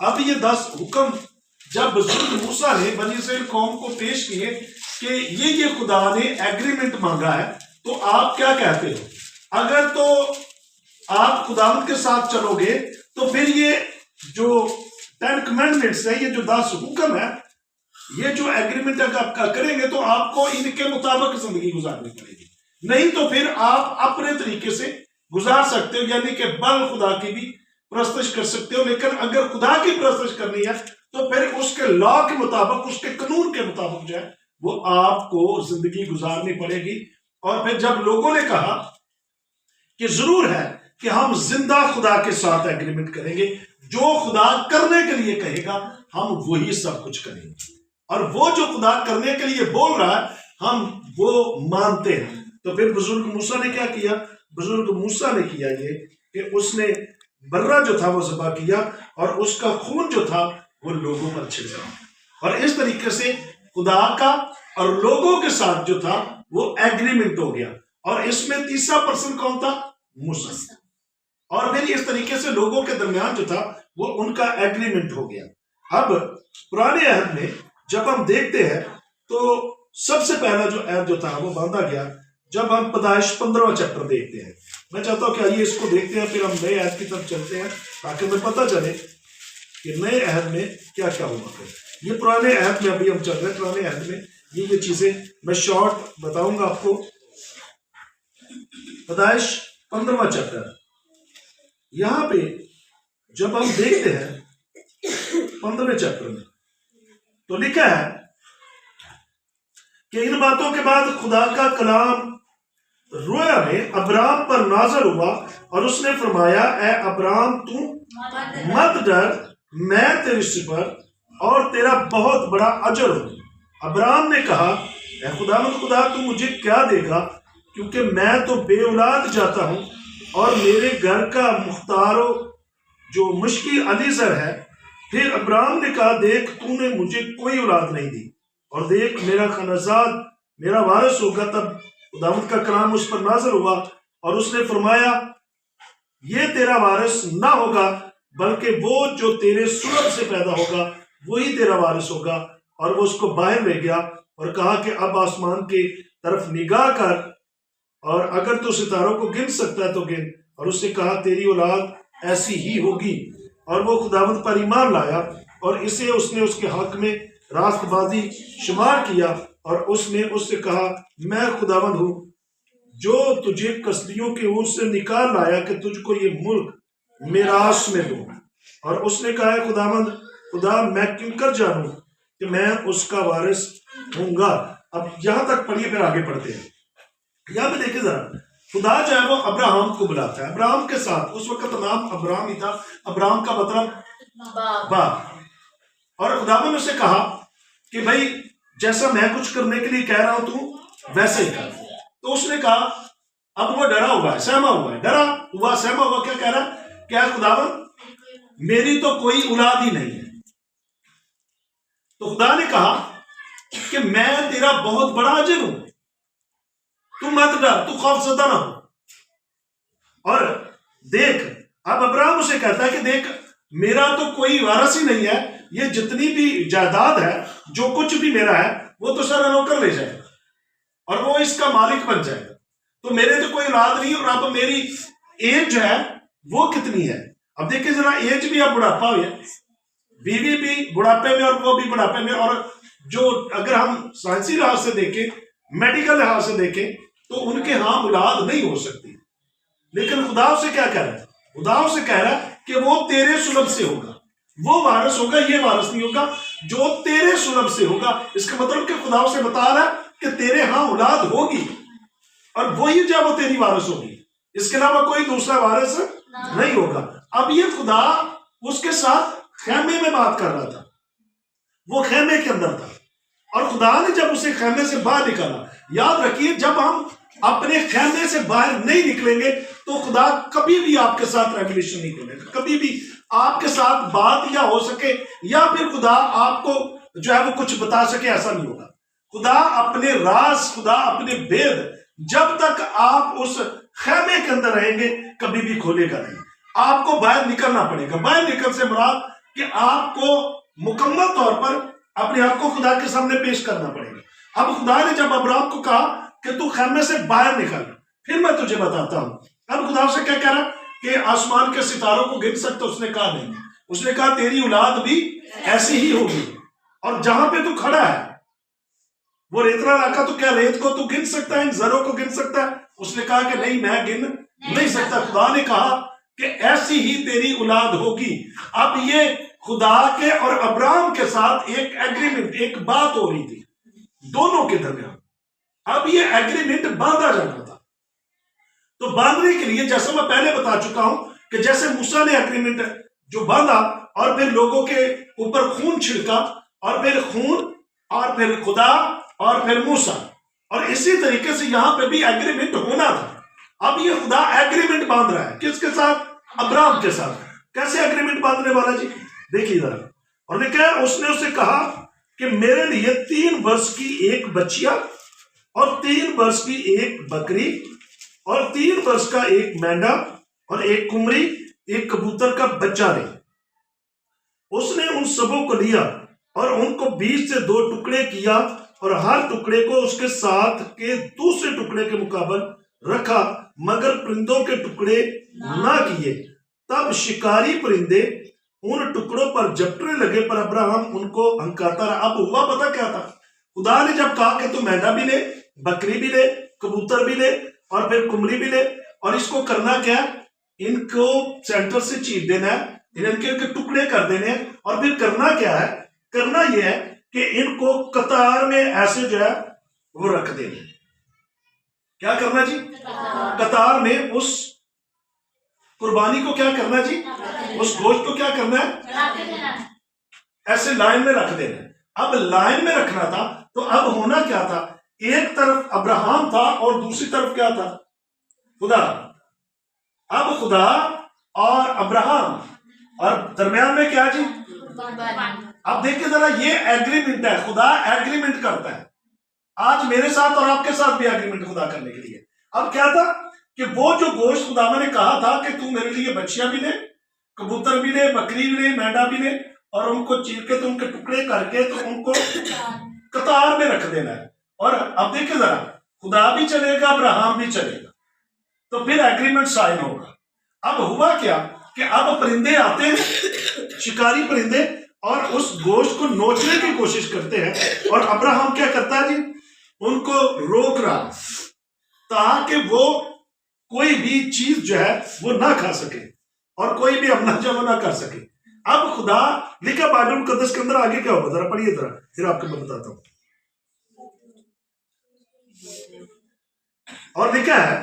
اب یہ 10 حکم جب بزرگ موسیٰ نے بنی اسرائیل قوم کو پیش کیے کہ یہ خدا نے ایگریمنٹ مانگا ہے تو آپ کیا کہتے ہو؟ اگر تو آپ خداوند کے ساتھ چلو گے تو پھر یہ جو 10 کمینڈمنٹس ہے، یہ جو 10 حکم ہے، یہ جو ایگریمنٹ آپ کا کریں گے تو آپ کو ان کے مطابق زندگی گزارنی پڑے گی، نہیں تو پھر آپ اپنے طریقے سے گزار سکتے ہو، یعنی کہ بل خدا کی بھی پرستش کر سکتے ہو، لیکن اگر خدا کی پرستش کرنی ہے تو پھر اس کے لا کے مطابق، اس کے قانون کے مطابق جو ہے وہ آپ کو زندگی گزارنی پڑے گی۔ اور پھر جب لوگوں نے کہا کہ ضرور ہے کہ ہم زندہ خدا کے ساتھ ایگریمنٹ کریں گے، جو خدا کرنے کے لیے کہے گا ہم وہی سب کچھ کریں گے، اور وہ جو خدا کرنے کے لیے بول رہا ہے ہم وہ مانتے ہیں۔ تو پھر بزرگ موسیٰ نے کیا کیا؟ بزرگ موسیٰ نے کیا یہ کہ اس نے برہ جو تھا وہ ذبح کیا اور اس کا خون جو تھا وہ لوگوں پر چھڑکا، اور اس طریقے سے خدا کا اور لوگوں کے ساتھ جو تھا وہ ایگریمنٹ ہو گیا، اور اس میں تیسرا پرسن کون تھا؟ موسیٰ۔ اور پھر اس طریقے سے لوگوں کے درمیان جو تھا وہ ان کا ایگریمنٹ ہو گیا۔ اب پرانے عہد میں جب ہم دیکھتے ہیں تو سب سے پہلا جو عہد جو تھا وہ باندھا گیا جب ہم پیدائش 15واں چیپٹر دیکھتے ہیں۔ میں چاہتا ہوں کہ آئیے اس کو دیکھتے ہیں، پھر ہم نئے عہد کی طرف چلتے ہیں تاکہ ہمیں پتہ چلے کہ نئے عہد میں کیا کیا ہوا ہے۔ یہ پرانے عہد میں ابھی ہم چل رہے ہیں، پرانے عہد میں یہ چیزیں میں شارٹ بتاؤں گا آپ کو۔ پیدائش 15واں چیپٹر، یہاں پہ جب ہم دیکھتے ہیں 15ویں چیپٹر میں تو لکھا ہے کہ ان باتوں کے بعد خدا کا کلام رویا میں ابرام پر نازل ہوا اور اس نے فرمایا، اے ابرام تو مت ڈر، میں تیرے سپر اور تیرا بہت بڑا اجر ہوں۔ ابرام نے کہا، اے خدا تو مجھے کیا دے گا، کیونکہ میں تو بے اولاد جاتا ہوں اور میرے گھر کا مختارو جو مشکی علیزر ہے۔ پھر ابرام نے کہا، دیکھ تو نے مجھے کوئی اولاد نہیں دی، اور دیکھ میرا خنزاد میرا وارث ہوگا۔ تب خداوند کا کلام اس پر نازل ہوا اور اس نے فرمایا، یہ تیرا وارث نہ ہوگا بلکہ وہ جو تیرے سلب سے پیدا ہوگا وہی تیرا وارث ہوگا۔ اور وہ اس کو باہر لے گیا اور کہا کہ اب آسمان کی طرف نگاہ کر، اور اگر تو ستاروں کو گن سکتا ہے تو گن۔ اور اس نے کہا، تیری اولاد ایسی ہی ہوگی۔ اور وہ خداوند پر ایمان لایا اور اسے اس نے اس کے حق میں راست بازی شمار کیا، اور اس نے اس سے کہا، میں خداوند ہوں جو تجھے کسدیوں کے اونٹ سے نکال لایا کہ تجھ کو یہ ملک میراث میں دوں۔ اور اس نے کہا، خداوند خدا، میں کیوں کر جانوں کہ میں اس کا وارث ہوں گا۔ اب یہاں تک پڑھیے، پھر آگے پڑھتے ہیں۔ یہاں پہ دیکھیں ذرا، خدا جو ہے وہ ابراہم کو بلاتا ہے، ابراہم کے ساتھ اس وقت نام ابراہم ہی تھا، ابراہم کا مطلب باپ۔ اور خدا نے اسے کہا کہ بھائی جیسا میں کچھ کرنے کے لیے کہہ رہا ہوں تو ویسے ہی کر۔ تو اس نے کہا، اب وہ ڈرا ہوا ہے، سہما ہوا ہے، ڈرا ہوا سہما ہوا، کیا کہہ رہا ہے؟ کیا خداوند میری تو کوئی اولاد ہی نہیں ہے۔ تو خدا نے کہا کہ میں تیرا بہت بڑا اجر ہوں، تو مت ڈر، تو خوف زدہ نہ ہو۔ اور دیکھ، اب ابراہم اسے کہتا ہے کہ دیکھ میرا تو کوئی وارث ہی نہیں ہے، یہ جتنی بھی جائیداد ہے، جو کچھ بھی میرا ہے، وہ تو سارا نوکر لے جائے گا اور وہ اس کا مالک بن جائے گا، تو میرے تو کوئی اولاد نہیں۔ اور اب میری ایج جو ہے وہ کتنی ہے؟ اب دیکھیں ذرا، ایج بھی اب بڑھاپا ہوئی ہے، بیوی بھی بڑھاپے میں اور وہ بھی بڑھاپے میں، اور جو اگر ہم سائنسی لحاظ سے دیکھیں، میڈیکل لحاظ سے دیکھیں تو ان کے ہاں اولاد نہیں ہو سکتی، لیکن خدا اسے کیا کہہ رہا ہے؟ خدا اسے کہہ رہا ہے کہ وہ تیرے سلب سے ہوگا، وہ وارث ہوگا، یہ وارث نہیں ہوگا، جو تیرے سلب سے ہوگا۔ اس کا مطلب کہ خدا اسے بتا رہا ہے کہ تیرے ہاں اولاد ہوگی اور وہی جو وہ تیری وارث ہوگی، اس کے علاوہ کوئی دوسرا وارث نہیں ہوگا۔ اب یہ خدا اس کے ساتھ خیمے میں بات کر رہا تھا، وہ خیمے کے اندر تھا، اور خدا نے جب اسے خیمے سے باہر نکالا، یاد رکھیے جب ہم اپنے خیمے سے باہر نہیں نکلیں گے تو خدا کبھی بھی آپ کے ساتھ ریویلیشن نہیں کرے گا، کبھی بھی آپ کے ساتھ بات یا ہو سکے یا پھر خدا آپ کو جو ہے وہ کچھ بتا سکے، ایسا نہیں ہوگا۔ خدا اپنے راز، خدا اپنے بید جب تک آپ اس خیمے کے اندر رہیں گے کبھی بھی کھولے گا نہیں، آپ کو باہر نکلنا پڑے گا۔ باہر نکل سے مراد کہ آپ کو مکمل طور پر اپنے آپ کو خدا کے سامنے پیش کرنا پڑے گا۔ اب خدا نے جب ابرام کو کہا کہ تو خیمے سے باہر نکل، پھر میں تجھے بتاتا ہوں۔ اب خدا سے کیا کہہ رہا کہ آسمان کے ستاروں کو گن سکتا؟ اس نے کہا نہیں۔ اس نے کہا تیری اولاد بھی ایسی ہی ہوگی، اور جہاں پہ تو کھڑا ہے وہ ریتلا علاقہ، تو کیا ریت کو تو گن سکتا ہے، ان زروں کو گن سکتا ہے؟ اس نے کہا کہ نہیں، میں گن نہیں سکتا۔ خدا نے کہا کہ ایسی ہی تیری اولاد ہوگی۔ اب یہ خدا کے اور ابرام کے ساتھ ایک ایگریمنٹ، ایک بات ہو رہی تھی دونوں کے درمیان۔ اب یہ ایگریمنٹ باندھا جانا تھا، تو باندھنے کے لیے جیسا میں پہلے بتا چکا ہوں کہ جیسے موسیٰ نے ایگریمنٹ جو باندھا اور پھر لوگوں کے اوپر خون چھڑکا، اور پھر خون، اور پھر خدا، اور پھر موسیٰ، اور اسی طریقے سے یہاں پہ بھی ایگریمنٹ ہونا تھا۔ اب یہ خدا ایگریمنٹ باندھ رہا ہے، کس کے ساتھ؟ ابرام کے ساتھ۔ کیسے ایگریمنٹ باندھنے والا جی؟ دیکھیے ذرا، اور نے کہا اس نے اسے کہا کہ میرے لیے 3 برس کی ایک بچیا، اور 3 برس کی ایک بکری، اور 3 برس کا ایک مینڈا، اور ایک کمری، ایک کبوتر کا بچہ لے۔ اس نے ان سبوں کو لیا اور ان کو بیچ سے 2 ٹکڑے کیا، اور ہر ٹکڑے کو اس کے ساتھ کے دوسرے ٹکڑے کے مقابل رکھا، مگر پرندوں کے ٹکڑے نہ کیے۔ تب شکاری پرندے ان ٹکڑوں پر جپٹنے لگے، پر ابراہم ان کو ہنکاتا رہا۔ اب ہوا پتہ کیا تھا؟ خدا نے جب کہا کہ تو مینڈا بھی لے، بکری بھی لے، کبوتر بھی لے، اور پھر کمری بھی لے، اور اس کو کرنا کیا ہے؟ ان کو سینٹر سے چیر دینا ہے، ان کے ٹکڑے کر دینے ہیں، اور پھر کرنا کیا ہے؟ کرنا یہ ہے کہ ان کو قطار میں ایسے جو ہے وہ رکھ دینا۔ کیا کرنا جی؟ قطار میں اس قربانی کو کیا کرنا جی؟ اس گوشت کو کیا کرنا ہے؟ ایسے لائن میں رکھ دینا۔ اب لائن میں رکھنا تھا، تو اب ہونا کیا تھا؟ ایک طرف ابراہم تھا اور دوسری طرف کیا تھا؟ خدا۔ اب خدا اور ابراہم، اور درمیان میں کیا جی؟ اب دیکھیں ذرا، یہ ایگریمنٹ ہے، خدا ایگریمنٹ کرتا ہے۔ آج میرے ساتھ اور آپ کے ساتھ بھی ایگریمنٹ خدا کرنے کے لیے۔ اب کیا تھا کہ وہ جو گوشت خدا نے کہا تھا کہ تو میرے لیے بچیاں بھی لے، کبوتر بھی لے، بکری بھی لے، مینڈا بھی لے، اور ان کو چیر کے تو ان کے ٹکڑے کر کے تو ان کو قطار میں رکھ دینا ہے۔ اور اب دیکھیں ذرا، خدا بھی چلے گا، ابراہم بھی چلے گا، تو پھر ایگریمنٹ سائن ہوگا۔ اب ہوا کیا کہ اب پرندے آتے ہیں، شکاری پرندے، اور اس گوشت کو نوچنے کی کوشش کرتے ہیں، اور ابراہم کیا کرتا ہے جی؟ ان کو روک رہا تاکہ وہ کوئی بھی چیز جو ہے وہ نہ کھا سکے اور کوئی بھی اپنا جمع نہ کر سکے۔ اب خدا لکھا بائبل مقدس کے اندر آگے کیا ہوگا؟ ذرا پڑھیے ذرا، پھر آپ کو میں بتاتا ہوں۔ اور لکھا ہے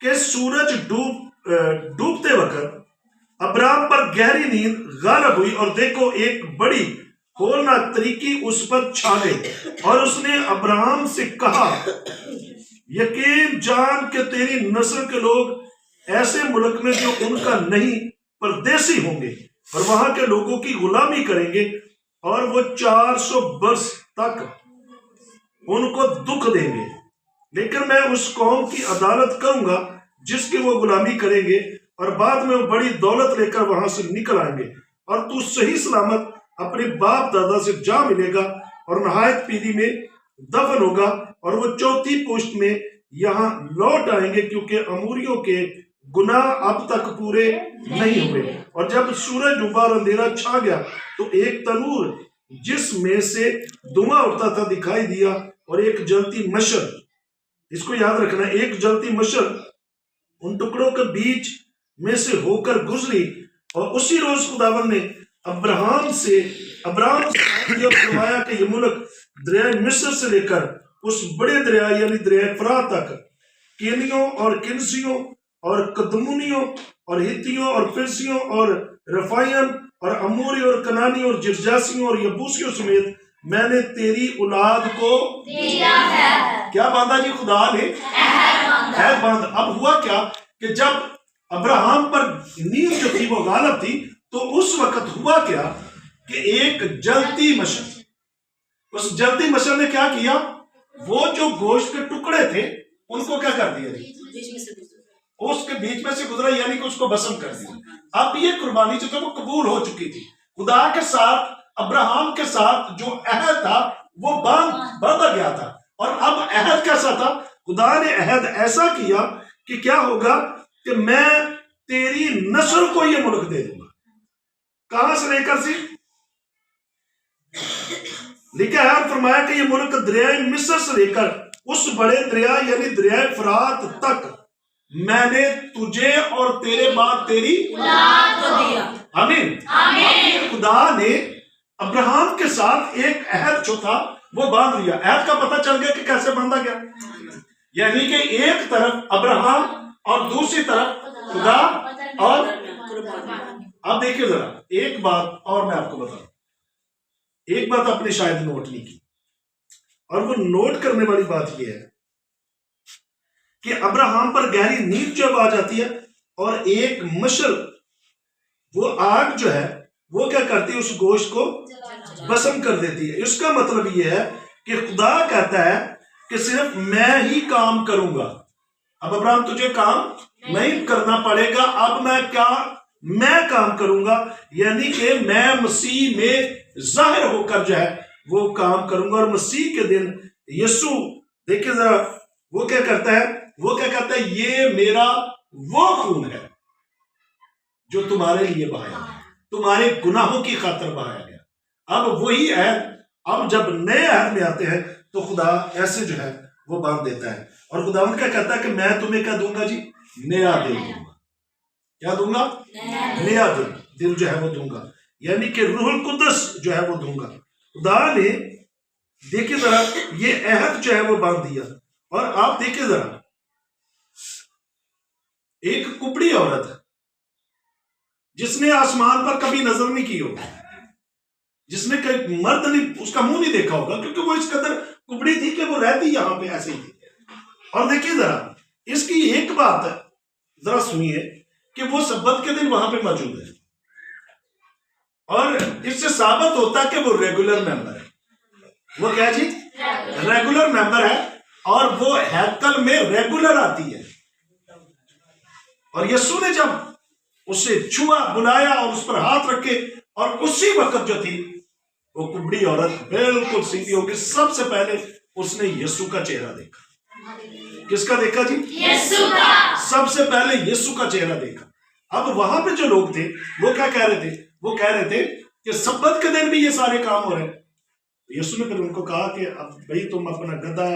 کہ سورج ڈوبتے وقت ابرام پر گہری نیند غالب ہوئی، اور دیکھو ایک بڑی ہولناک طریقی اس پر چھا گئی، اور اس نے ابراہم سے کہا یقین جان کہ تیری نسل کے لوگ ایسے ملک میں جو ان کا نہیں پردیسی ہوں گے، اور وہاں کے لوگوں کی غلامی کریں گے، اور وہ 400 برس تک ان کو دکھ دیں گے، لیکن میں اس قوم کی عدالت کروں گا جس کی وہ غلامی کریں گے، اور بعد میں وہ بڑی دولت لے کر وہاں سے نکل آئیں گے، اور تو صحیح سلامت اپنے باپ دادا سے جا ملے گا، اور نہایت پیری میں دفن ہوگا، اور وہ 4تھی پشت میں یہاں لوٹ آئیں گے، کیونکہ اموریوں کے گناہ اب تک پورے نہیں ہوئے۔ اور جب سورج ڈوبا اور اندھیرا چھا گیا، تو ایک تنور جس میں سے دھواں اٹھتا تھا دکھائی دیا، اور ایک جلتی مشعل، اس کو یاد رکھنا، ایک جلتی مشعل ان ٹکڑوں کے بیچ میں سے ہو کر گزری، اور اسی روز خداوند نے ابراہم سے یہ فرمایا کہ یہ ملک دریائے مصر سے لے کر اس بڑے دریا یعنی دریائے فرات تک، کینیوں اور کنسیوں اور کدمونیوں اور ہتیوں اور فرسیوں اور رفائیوں اور اموری اور کنانی اور جرجاسیوں اور یبوسیوں سمیت میں نے تیری اولاد کو دیا ہے۔ کیا باندھا جی؟ خدا نے عہد باندھا۔ اب ہوا کیا کہ جب ابراہم پر نیند جو تھی وہ غالب تھی، تو اس وقت ہوا کیا کہ ایک جلتی مشعل، اس جلتی مشعل نے کیا کیا؟ وہ جو گوشت کے ٹکڑے تھے ان کو کیا کر دیا جی؟ اس کے بیچ میں سے گزرا، یعنی کہ اس کو بسم کر دیا. اب یہ قربانی جو تھی وہ قبول ہو چکی تھی. خدا کے ساتھ، ابراہم کے ساتھ جو عہد تھا وہ باندھا گیا تھا. اور اب عہد کیسا تھا؟ خدا نے عہد ایسا کیا کہ کیا ہوگا کہ میں تیری نسل کو یہ ملک دے دوں گا. کہاں سے لے کر سی لکھا ہے اور فرمایا کہ یہ ملک دریائے مصر سے لے کر اس بڑے دریا یعنی دریائے فرات تک میں نے تجھے اور تیرے بعد تیری اولاد کو دیا. آمین. آمین. خدا نے ابراہم کے ساتھ ایک عہد جو تھا وہ باندھ لیا. عہد کا پتہ چل گیا کہ کیسے باندھا گیا، یعنی کہ ایک طرف ابراہم اور دوسری طرف خدا. اور اب دیکھیے ذرا ایک بات اور میں آپ کو بتاؤں. ایک بات آپ نے شاید نوٹ نہیں کی، اور وہ نوٹ کرنے والی بات یہ ہے کہ ابراہم پر گہری نیند جب آ جاتی ہے اور ایک مشل وہ آگ جو ہے وہ کیا کرتی ہے، اس گوشت کو بسم کر دیتی ہے. اس کا مطلب یہ ہے کہ خدا کہتا ہے کہ صرف میں ہی کام کروں گا. اب ابراہم تجھے کام نہیں کرنا پڑے گا، اب میں کام کروں گا، یعنی کہ میں مسیح میں ظاہر ہو کر جو ہے وہ کام کروں گا. اور مسیح کے دن یسوع دیکھیں ذرا وہ کیا کرتا ہے، یہ میرا وہ خون ہے جو تمہارے لیے بہایا گیا، تمہارے گناہوں کی خاطر بہایا گیا. اب وہی عہد، اب جب نئے عہد میں آتے ہیں تو خدا ایسے جو ہے وہ باندھ دیتا ہے. اور خداوند کیا کہتا ہے کہ میں تمہیں کیا دوں گا جی، نیا دل دوں گا. کیا دوں گا؟ نیا دل جو ہے وہ دوں گا، یعنی کہ روح القدس جو ہے وہ دوں گا. خدا نے دیکھیں ذرا یہ عہد جو ہے وہ باندھ دیا. اور آپ دیکھیں ذرا ایک کپڑی عورت جس نے آسمان پر کبھی نظر نہیں کی ہوگی، جس نے کوئی مرد نہیں اس کا منہ نہیں دیکھا ہوگا، کیونکہ وہ اس قدر کپڑی تھی کہ وہ رہتی یہاں پہ ایسے ہی تھی. اور دیکھیے ذرا اس کی ایک بات ہے، ذرا سنیے کہ وہ سبت کے دن وہاں پہ موجود ہے، اور اس سے ثابت ہوتا ہے کہ وہ ریگولر ممبر ہے. وہ کیا جی؟ ریگولر ممبر ہے، اور وہ ہیکل میں ریگولر آتی ہے. اور یسوع نے جب اسے چھوا، بلایا اور اس پر ہاتھ رکھے، اور اسی وقت جو تھی وہ کبڑی عورت بالکل سیدھی ہوگی. سب سے پہلے اس نے یسوع کا چہرہ دیکھا. کس کا دیکھا جی؟ یسوع کا. سب سے پہلے یسوع کا چہرہ دیکھا. اب وہاں پہ جو لوگ تھے وہ کیا کہہ رہے تھے؟ وہ کہہ رہے تھے کہ سبت کے دن بھی یہ سارے کام ہو رہے ہیں. یسوع نے پھر ان کو کہا کہ اب بھئی تم اپنا گدھا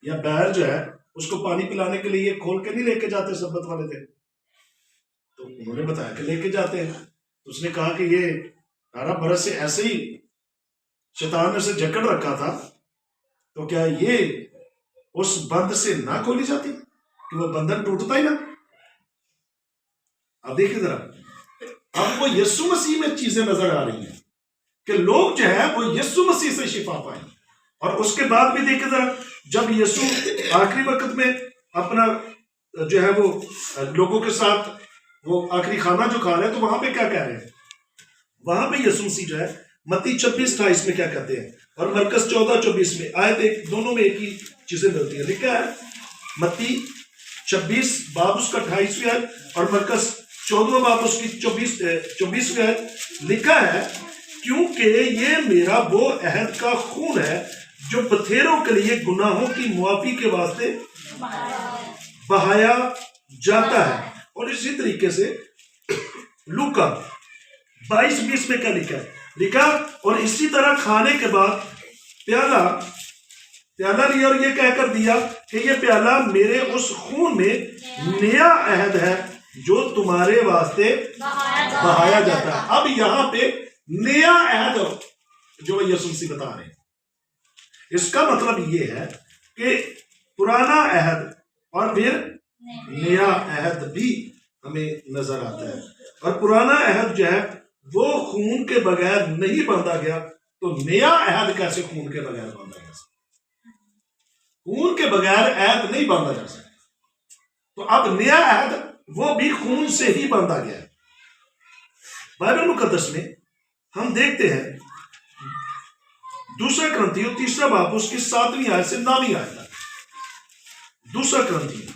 یا بیل جو ہے اس کو پانی پلانے کے لیے کھول کے نہیں لے کے جاتے سبت والے دن؟ تو انہوں نے بتایا کہ لے کے جاتے ہیں. تو اس نے کہا کہ یہ 18 برس سے ایسے ہی شیطان نے اسے جکڑ رکھا تھا، تو کیا یہ اس بند سے نہ کھولی جاتی کہ وہ بندھن ٹوٹتا ہی نہ؟ اب دیکھیں ذرا اب وہ یسوع مسیح میں چیزیں نظر آ رہی ہیں کہ لوگ جو ہے وہ یسوع مسیح سے شفا پائیں. اور اس کے بعد بھی دیکھیں ذرا جب یسوع آخری وقت میں اپنا جو ہے وہ لوگوں کے ساتھ وہ آخری کھانا جو کھا رہے ہیں تو وہاں پہ کیا کہہ رہے ہیں؟ وہاں پہ یسوع مسیح جو ہے متی 26:28 میں کیا کہتے ہیں، اور مرکز 14:24 میں آیت ایک، دونوں میں ایک ہی چیزیں ملتی ہیں. لکھا ہے متی 26 باب اس کا 28ویں آیت اور مرکز 14 باب اس کی 24ویں آیت. لکھا ہے کیونکہ یہ میرا وہ عہد کا خون ہے جو بتھیروں کے لیے گناہوں کی معافی کے واسطے بہایا جاتا ہے. اور اسی طریقے سے لوکا 22:20 میں کیا لکھا ہے؟ لکھا اور اسی طرح کھانے کے بعد پیالہ لیا اور یہ کہہ کر دیا کہ یہ پیالہ میرے اس خون میں نیا عہد ہے جو تمہارے واسطے بہایا جاتا ہے. اب یہاں پہ نیا عہد جو یسوع مسیح بتا رہے ہیں، اس کا مطلب یہ ہے کہ پرانا عہد اور پھر نیا عہد بھی ہمیں نظر آتا ہے. اور پرانا عہد جو ہے وہ خون کے بغیر نہیں باندھا گیا، تو نیا عہد کیسے خون کے بغیر باندھا جا سکتا؟ خون کے بغیر عہد نہیں باندھا جا سکتا. تو اب نیا عہد وہ بھی خون سے ہی باندھا گیا. بائبل مقدس میں ہم دیکھتے ہیں 2 کرنتھیوں 3 باب اس کی 7ویں آیت سے 9ویں آیت تک. 2 کرنتھیوں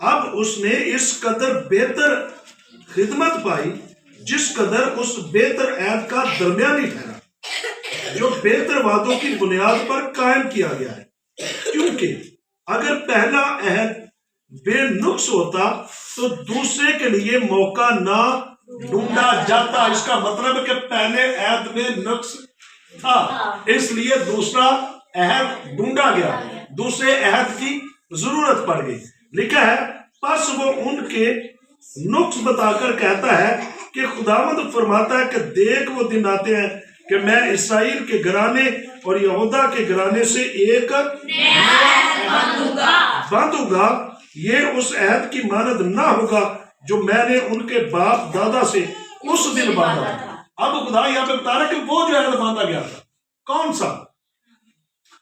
اب اس نے اس قدر بہتر خدمت پائی جس قدر اس بہتر عہد کا درمیانی ٹھہرا جو بہتر وعدوں کی بنیاد پر قائم کیا گیا ہے، کیونکہ اگر پہلا عہد بے نقص ہوتا تو دوسرے کے لیے موقع نہ ڈھونڈا جاتا۔ اس کا مطلب ہے کہ پہلے عہد میں نقص تھا، اس لیے دوسرا عہد ڈھونڈا گیا، دوسرے عہد کی ضرورت پڑ گئی۔ لکھا ہے پس وہ ان کے نقص بتا کر کہتا ہے کہ خداوند فرماتا ہے کہ دیکھ وہ دن آتے ہیں کہ میں اسرائیل کے گھرانے اور یہودا کے گھرانے سے ایک باندھوں گا، یہ اس عہد کی مانند نہ ہوگا جو میں نے ان کے باپ دادا سے اس دن باندھا تھا۔ اب خدا یہاں پہ بتا رہا ہے کہ وہ جو عہد باندھا گیا تھا کون سا؟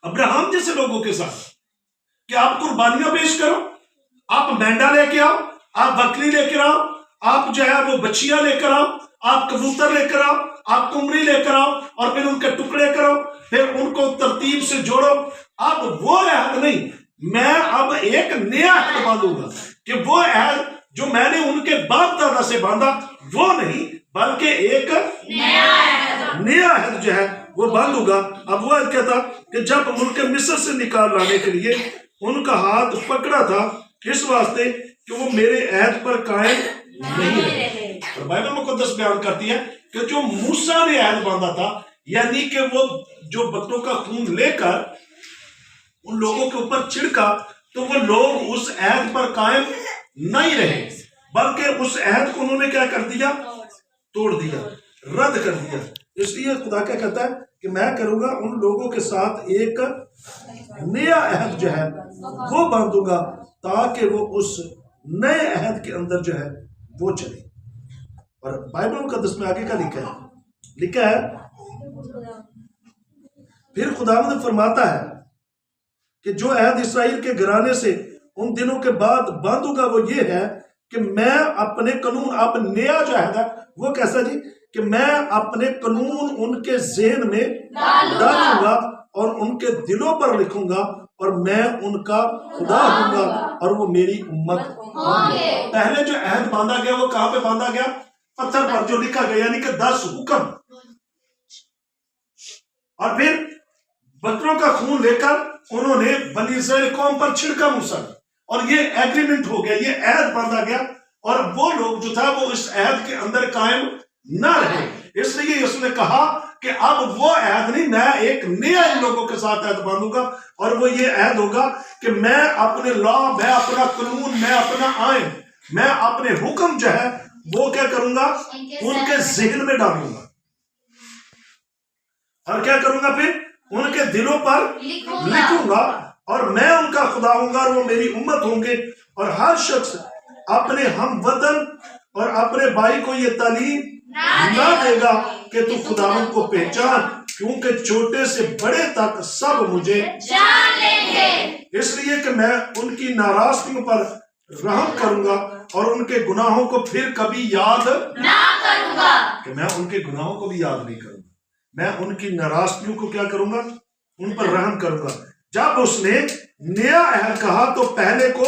ابراہم جیسے لوگوں کے ساتھ کہ آپ قربانیاں پیش کرو، آپ مینڈا لے کے آؤ، آپ بکری لے کر آؤ، آپ جو ہے وہ بچیاں لے کر آؤ، آپ کبوتر لے کر آؤ، آپ کمری لے کر آؤ اور پھر ان کے ٹکڑے کرو، پھر ان کو ترتیب سے جوڑو۔ اب وہ عہد نہیں، میں اب ایک نیا عہد باندھوں گا کہ وہ عہد جو میں نے ان کے باپ دادا سے باندھا وہ نہیں، بلکہ ایک نیا عہد جو ہے وہ باندھوں گا۔ اب وہ عہد کہتا کہ جب ملک مصر سے نکال لانے کے لیے ان کا ہاتھ پکڑا تھا اس واسطے کہ وہ میرے عہد پر قائم نہیں رہے۔ اور بائبل مقدس بیان کرتی ہے کہ جو موسیٰ نے عہد باندھا تھا، یعنی کہ وہ جو بکروں کا خون لے کر ان لوگوں کے اوپر چھڑکا تو وہ لوگ اس عہد پر قائم نہیں رہے، بلکہ اس عہد کو انہوں نے کیا کر دیا؟ توڑ دیا، رد کر دیا۔ اس لیے خدا کیا کہتا ہے کہ میں کروں گا ان لوگوں کے ساتھ ایک نیا عہد جو ہے وہ باندھوں گا تاکہ وہ اس نئے عہد کے اندر جو ہے وہ چلے۔ اور بائبل مقدس میں آگے کا لکھا ہے پھر خداوند فرماتا ہے کہ جو عہد اسرائیل کے گھرانے سے ان دنوں کے بعد باندھوں گا وہ یہ ہے کہ میں اپنے قانون، اب نیا جو عہد ہے وہ کیسا جی؟ کہ میں اپنے قانون ان کے ذہن میں ڈالوں گا اور ان کے دلوں پر لکھوں گا اور میں ان کا خدا ہوں گا اور وہ میری امت ہوں گے۔ پہلے جو عہد باندھا گیا وہ کہاں پہ باندھا گیا؟ پتھر پر جو لکھا گیا، یعنی کہ 10 حکم، اور پھر بکروں کا خون لے کر انہوں نے بنی اسرائیل قوم پر چھڑکا موسیٰ، اور یہ ایگریمنٹ ہو گیا، یہ عہد باندھا گیا، اور وہ لوگ جو تھا وہ اس عہد کے اندر قائم نہ رہے۔ اس لیے اس نے کہا کہ اب وہ عہد نہیں، میں ایک نیا ان لوگوں کے ساتھ عہد باندھوں گا، اور وہ یہ عہد ہوگا کہ میں اپنے لا، میں اپنا قانون، میں اپنا آئین، میں اپنے حکم جو ہے وہ کیا کروں گا؟ ان کے ذہن میں ڈالوں گا، اور کیا کروں گا؟ پھر ان کے دلوں پر لکھوں گا، اور میں ان کا خدا ہوں گا اور وہ میری امت ہوں گے۔ اور ہر شخص اپنے ہم وطن اور اپنے بھائی کو یہ تعلیم نہ دے گا کہ تو خداوند کو پہچان، کیونکہ چھوٹے سے بڑے تک سب مجھے جان لیں گے۔ اس لیے کہ میں ان کی ناراضگیوں پر رحم کروں گا اور ان کے گناہوں کو پھر کبھی یاد نہ کروں گا۔ کہ میں ان کے گناہوں کو بھی یاد نہیں کروں گا، میں ان کی ناراضگیوں کو کیا کروں گا؟ ان پر رحم کروں گا۔ جب اس نے نیا عہد کہا تو پہلے کو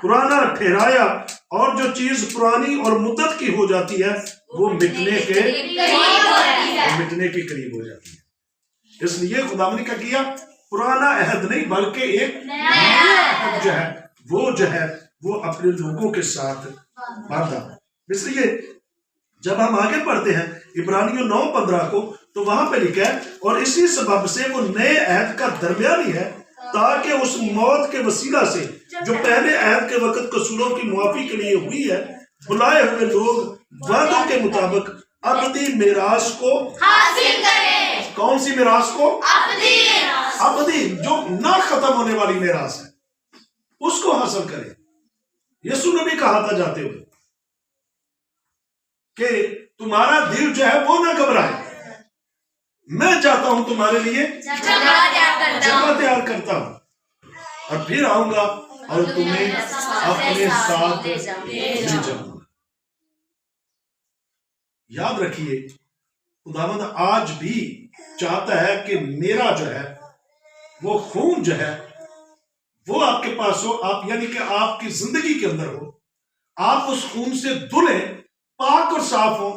پرانا ٹھہرایا، اور جو چیز پرانی اور مدت کی ہو جاتی ہے وہ مٹنے کے قریب ہو جاتی ہے۔ اس لیے خدا نے کیا کیا؟ پرانا عہد نہیں بلکہ ایک نیا عہد جو ہے وہ اپنے لوگوں کے ساتھ باندھا۔ اس لیے جب ہم آگے پڑھتے ہیں عبرانیوں 9:15 کو تو وہاں پہ لکھا ہے اور اسی سبب سے وہ نئے عہد کا درمیانی ہے تاکہ اس موت کے وسیلہ سے جو پہلے عہد کے وقت قصوروں کی معافی کے لیے ہوئی ہے، بلائے ہوئے لوگ وعدوں کے مطابق ابدی میراث کو حاصل کریں۔ کون سی میراث کو؟ ابدی، جو نہ ختم ہونے والی میراث ہے اس کو حاصل کریں۔ یسوع نے بھی کہا تھا جاتے ہوئے کہ تمہارا دل جو ہے وہ نہ گھبرائے، میں جاتا ہوں تمہارے لیے جگہ تیار کرتا ہوں، اور پھر آؤں گا اور تمہیں اپنے ساتھ لے جاؤں گا۔ یاد رکھیے خداوند آج بھی چاہتا ہے کہ میرا جو ہے وہ خون جو ہے وہ آپ کے پاس ہو، آپ یعنی کہ آپ کی زندگی کے اندر ہو، آپ اس خون سے دھلیں، پاک اور صاف ہو،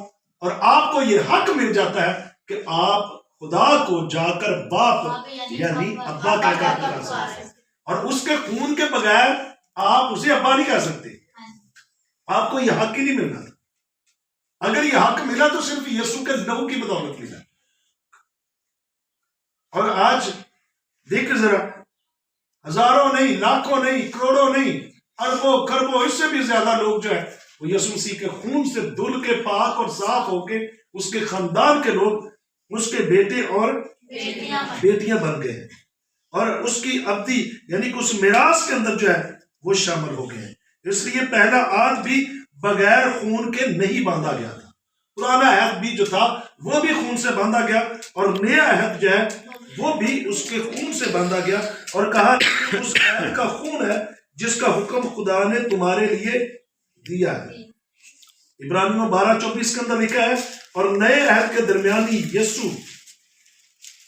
اور آپ کو یہ حق مل جاتا ہے کہ آپ خدا کو جا کر باپ یعنی ابا کہہ کر پکار سکتے ہیں، اور اس کے خون کے بغیر آپ اسے ابا نہیں کہہ سکتے، آپ کو یہ حق ہی نہیں ملنا تھا۔ اگر یہ حق ملا تو صرف یسوع کے لہو کی بدولت ملا۔ اور آج دیکھ ذرا، ہزاروں نہیں، لاکھوں نہیں، کروڑوں نہیں، اربوں خربوں، اس سے بھی زیادہ لوگ جو ہے وہ یسوع مسیح کے خون سے دھل کے پاک اور صاف ہو کے اس کے خاندان کے لوگ، اس کے بیٹے اور بیٹیاں بن گئے ہیں، اور اس کی ابدی یعنی کہ اس میراث کے اندر جو ہے وہ شامل ہو گئے ہیں۔ اس لیے پہلا عہد بھی بغیر خون کے نہیں باندھا گیا تھا، پرانا عہد بھی جو تھا وہ بھی خون سے باندھا گیا، اور نیا عہد جو ہے وہ بھی اس کے خون سے باندھا گیا، اور کہا اس عہد کا خون ہے جس کا حکم خدا نے تمہارے لیے دیا ہے۔ عبرانیوں 12:24 کے اندر لکھا ہے، اور نئے عہد کے درمیانی یسوع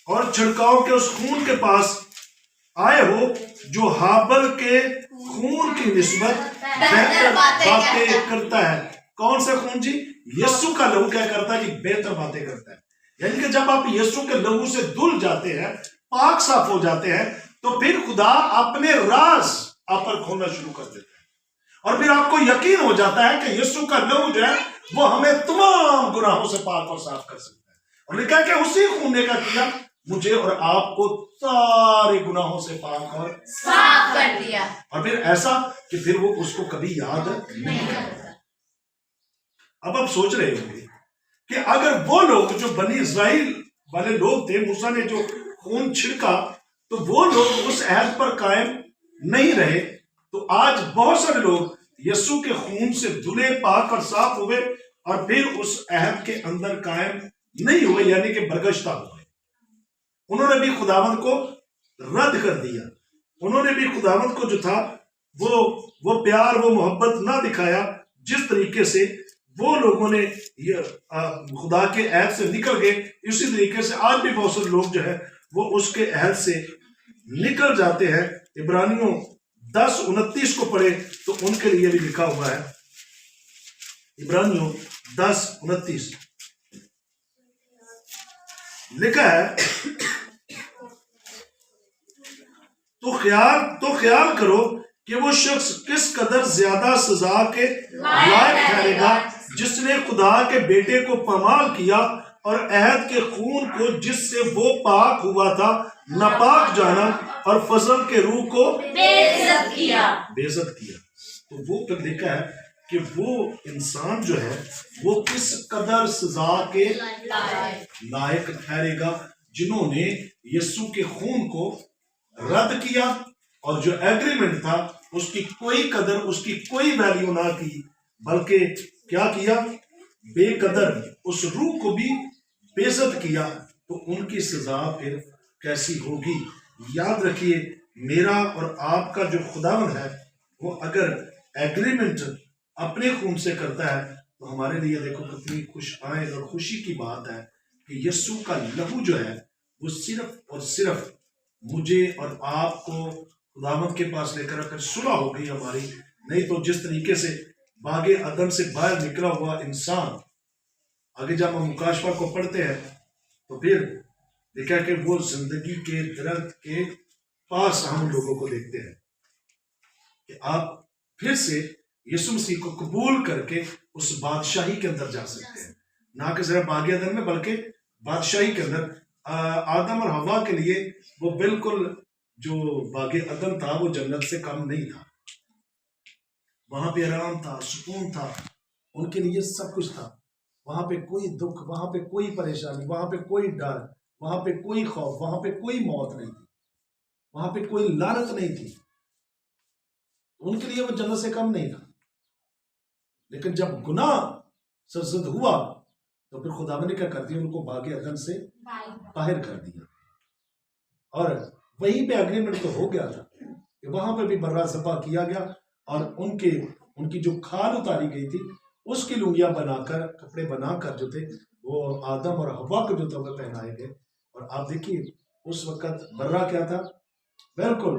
اور چھڑکاؤ کے اس خون کے پاس آئے ہو جو ہابل کے خون کی نسبت بہتر باتیں کرتا ہے۔ کون سا خون جی؟ یسوع کا لہو کیا کرتا ہے؟ بہتر باتیں کرتا ہے۔ یعنی کہ جب آپ یسوع کے لہو سے دھل جاتے ہیں، پاک صاف ہو جاتے ہیں، تو پھر خدا اپنے راز آپ پر کھولنا شروع کر دیتا ہے، اور پھر آپ کو یقین ہو جاتا ہے کہ یسوع کا لہو جو ہے وہ ہمیں تمام گناہوں سے پاک اور صاف کر سکتا ہے، اور لکھا ہے کہ اسی خون نے کیا کیا؟ مجھے اور آپ کو سارے گناہوں سے پاک اور صاف کر دیا، اور پھر ایسا کہ پھر وہ اس کو کبھی یاد نہیں کرتا۔ اب آپ سوچ رہے ہوں گے کہ اگر وہ لوگ جو بنی اسرائیل والے لوگ تھے، موسیٰ نے جو خون چھڑکا، تو وہ لوگ اس عہد پر قائم نہیں رہے، تو آج بہت سارے لوگ یسوع کے خون سے دھلے، پاک اور صاف ہوئے، اور پھر اس عہد کے اندر قائم نہیں ہوئے، یعنی کہ برگشتہ ہوئے۔ انہوں نے بھی خداوند کو رد کر دیا، انہوں نے بھی خداوند کو جو تھا وہ پیار، وہ محبت نہ دکھایا جس طریقے سے وہ لوگوں نے خدا کے عہد سے نکل گئے۔ اسی طریقے سے آج بھی بہت سے لوگ جو ہے وہ اس کے عہد سے نکل جاتے ہیں۔ عبرانیوں 10:29 کو پڑھے تو ان کے لیے بھی لکھا ہوا ہے، عبرانیوں 10:29 لکھا ہے، تو خیال کرو کہ وہ شخص کس قدر زیادہ سزا کے لائق ٹھہرے گا جس نے خدا کے بیٹے کو پامال کیا اور عہد کے خون کو جس سے وہ پاک ہوا تھا ناپاک جانا اور فضل کے روح کو بے عزت کیا۔ تو وہ پھر لکھا ہے کہ وہ انسان جو ہے وہ کس قدر سزا کے لائق ٹھہرے گا جنہوں نے یسوع کے خون کو رد کیا، اور جو ایگریمنٹ تھا اس کی کوئی قدر، اس کی کوئی ویلیو نہ کی، بلکہ کیا کیا؟ بے قدر اس روح کو بھی بے عزت کیا۔ تو ان کی سزا پھر کیسی ہوگی؟ یاد رکھیے، میرا اور آپ کا جو خداوند ہے وہ اگر ایگریمنٹ اپنے خون سے کرتا ہے تو ہمارے لیے دیکھو کتنی خوش آئند اور خوشی کی بات ہے کہ یسوع کا لہو جو ہے وہ صرف اور صرف مجھے اور آپ کو خداوند کے پاس لے کر اگر صلح ہو گئی ہماری۔ نہیں تو جس طریقے سے باغ عدن سے باہر نکلا ہوا انسان، آگے جب ہم مکاشفہ کو پڑھتے ہیں تو پھر دیکھا کہ وہ زندگی کے درخت کے پاس ہم لوگوں کو دیکھتے ہیں کہ آپ پھر سے یسوع مسیح کو قبول کر کے اس بادشاہی کے اندر جا سکتے ہیں، نہ کہ صرف باغ عدن میں بلکہ بادشاہی کے اندر۔ آدم اور حوا کے لیے وہ بالکل جو باغ عدن تھا وہ جنت سے کم نہیں تھا، وہاں پہ آرام تھا، سکون تھا، ان کے لیے سب کچھ تھا، وہاں پہ کوئی دکھ، وہاں پہ کوئی پریشانی، وہاں پہ کوئی ڈر، وہاں پہ کوئی خوف، وہاں پہ کوئی موت نہیں تھی، وہاں پہ کوئی لعنت نہیں تھی، ان کے لیے وہ جنت سے کم نہیں تھا۔ لیکن جب گناہ سرزد ہوا تو پھر خدا نے کیا کر دیا؟ ان کو باغ عدن سے باہر کر دیا، اور وہیں پہ اگریمنٹ تو ہو گیا تھا کہ وہاں پہ بھی برا ذبح کیا گیا، اور ان کی جو کھال اتاری گئی تھی اس کی لنگیاں بنا کر، کپڑے بنا کر جو تھے وہ آدم اور حوا کو جو تھا وہ پہنائے گئے۔ اور آپ دیکھیے اس وقت برا کیا تھا؟ بالکل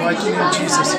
Mighty name of Jesus.